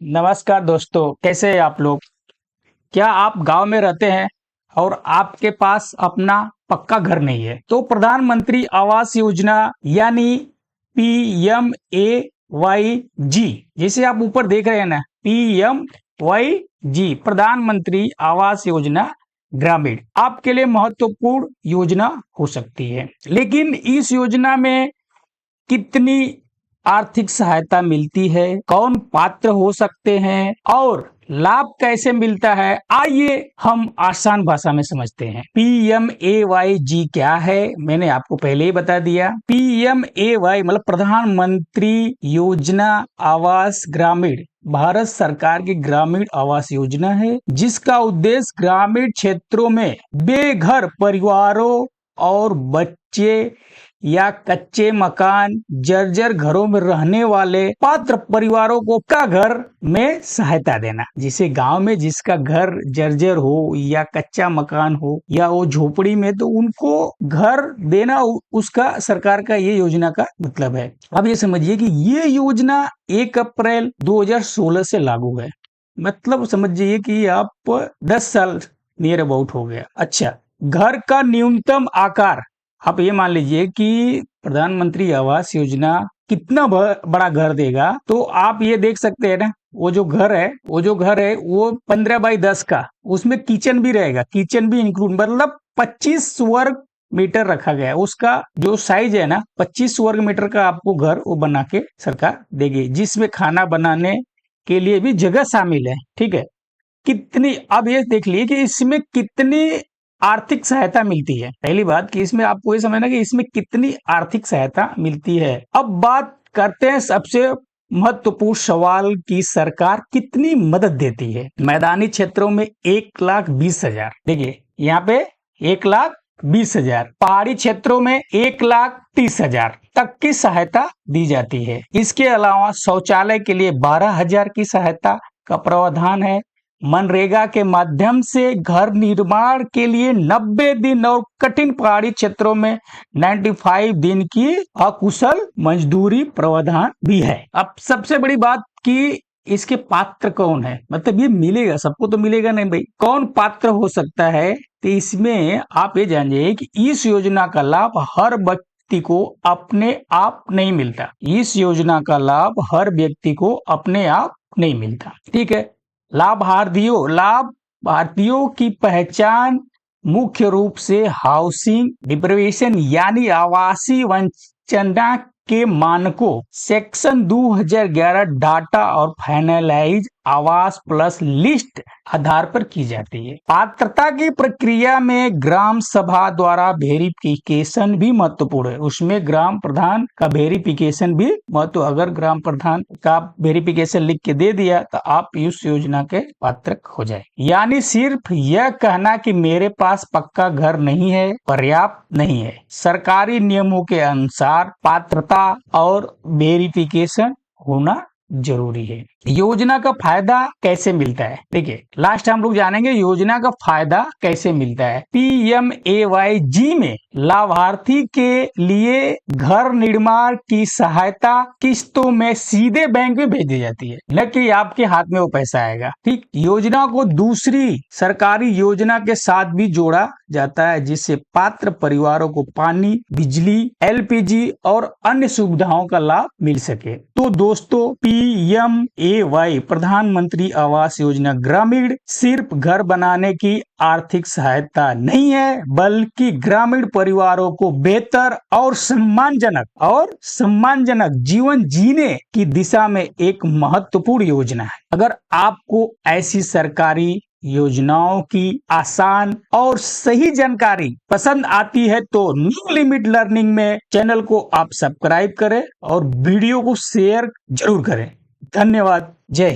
नमस्कार दोस्तों, कैसे हैं आप लोग। क्या आप गांव में रहते हैं और आपके पास अपना पक्का घर नहीं है तो प्रधानमंत्री आवास योजना यानी PMAYG, जिसे आप ऊपर देख रहे हैं ना, PMYG प्रधानमंत्री आवास योजना ग्रामीण आपके लिए महत्वपूर्ण योजना हो सकती है। लेकिन इस योजना में कितनी आर्थिक सहायता मिलती है, कौन पात्र हो सकते हैं और लाभ कैसे मिलता है, आइए हम आसान भाषा में समझते हैं। PMAYG क्या है, मैंने आपको पहले ही बता दिया। PMAY मतलब प्रधानमंत्री योजना आवास ग्रामीण, भारत सरकार की ग्रामीण आवास योजना है, जिसका उद्देश्य ग्रामीण क्षेत्रों में बेघर परिवारों और बच्चे या कच्चे मकान, जर्जर घरों में रहने वाले पात्र परिवारों को का घर में सहायता देना। जिसे गांव में जिसका घर जर्जर हो या कच्चा मकान हो या वो झोपड़ी में, तो उनको घर देना उसका सरकार का ये योजना का मतलब है। अब ये समझिए कि ये योजना 1 अप्रैल 2016 से लागू है। मतलब समझिए कि आप 10 साल नियर अबाउट हो गया। अच्छा, घर का न्यूनतम आकार, आप ये मान लीजिए कि प्रधानमंत्री आवास योजना कितना बड़ा घर देगा, तो आप ये देख सकते हैं ना, वो जो घर है वो 15 बाई 10 का, उसमें किचन भी रहेगा, किचन भी इंक्लूड, मतलब 25 वर्ग मीटर रखा गया है। उसका जो साइज है ना, 25 वर्ग मीटर का आपको घर वो बना के सरकार देगी, जिसमें खाना बनाने के लिए भी जगह शामिल है। ठीक है, कितनी, अब ये देख लिए कि इसमें कितनी आर्थिक सहायता मिलती है। पहली बात कि इसमें आपको ये समझना कि इसमें कितनी आर्थिक सहायता मिलती है। अब बात करते हैं सबसे महत्वपूर्ण सवाल की सरकार कितनी मदद देती है। मैदानी क्षेत्रों में 1,20,000, देखिए यहाँ पे 1,20,000, पहाड़ी क्षेत्रों में 1,30,000 तक की सहायता दी जाती है। इसके अलावा शौचालय के लिए 12,000 की सहायता का प्रावधान है। मनरेगा के माध्यम से घर निर्माण के लिए 90 दिन और कठिन पहाड़ी क्षेत्रों में 95 दिन की अकुशल मजदूरी प्रावधान भी है। अब सबसे बड़ी बात कि इसके पात्र कौन है, मतलब ये मिलेगा सबको तो मिलेगा नहीं भाई, कौन पात्र हो सकता है। तो इसमें आप ये जानिए कि इस योजना का लाभ हर व्यक्ति को अपने आप नहीं मिलता। इस योजना का लाभ हर व्यक्ति को अपने आप नहीं मिलता। ठीक है, लाभार्थियों की पहचान मुख्य रूप से हाउसिंग डिप्राइवेशन यानी आवासीय वंचना के मानकों सेक्शन 2011 डाटा और फाइनलाइज आवास प्लस लिस्ट आधार पर की जाती है। पात्रता की प्रक्रिया में ग्राम सभा द्वारा वेरिफिकेशन भी महत्वपूर्ण है। उसमें ग्राम प्रधान का वेरिफिकेशन भी महत्व, अगर ग्राम प्रधान का वेरिफिकेशन लिख के दे दिया तो आप इस योजना के पात्र हो जाए। यानी सिर्फ यह कहना कि मेरे पास पक्का घर नहीं है पर्याप्त नहीं है। सरकारी नियमों के अनुसार पात्रता और वेरिफिकेशन होना जरूरी है। योजना का फायदा कैसे मिलता है, देखिए लास्ट हम लोग जानेंगे योजना का फायदा कैसे मिलता है। PMAYG में लाभार्थी के लिए घर निर्माण की सहायता किस्तों में सीधे बैंक में भेज दी जाती है, न कि आपके हाथ में वो पैसा आएगा। ठीक, योजना को दूसरी सरकारी योजना के साथ भी जोड़ा जाता है, जिससे पात्र परिवारों को पानी, बिजली, LPG और अन्य सुविधाओं का लाभ मिल सके। तो दोस्तों, PMAY प्रधानमंत्री आवास योजना ग्रामीण सिर्फ घर बनाने की आर्थिक सहायता नहीं है, बल्कि ग्रामीण परिवारों को बेहतर और सम्मानजनक जीवन जीने की दिशा में एक महत्वपूर्ण योजना है। अगर आपको ऐसी सरकारी योजनाओं की आसान और सही जानकारी पसंद आती है तो न्यू लिमिट लर्निंग में चैनल को आप सब्सक्राइब करें और वीडियो को शेयर जरूर करें। धन्यवाद। जय हिंद।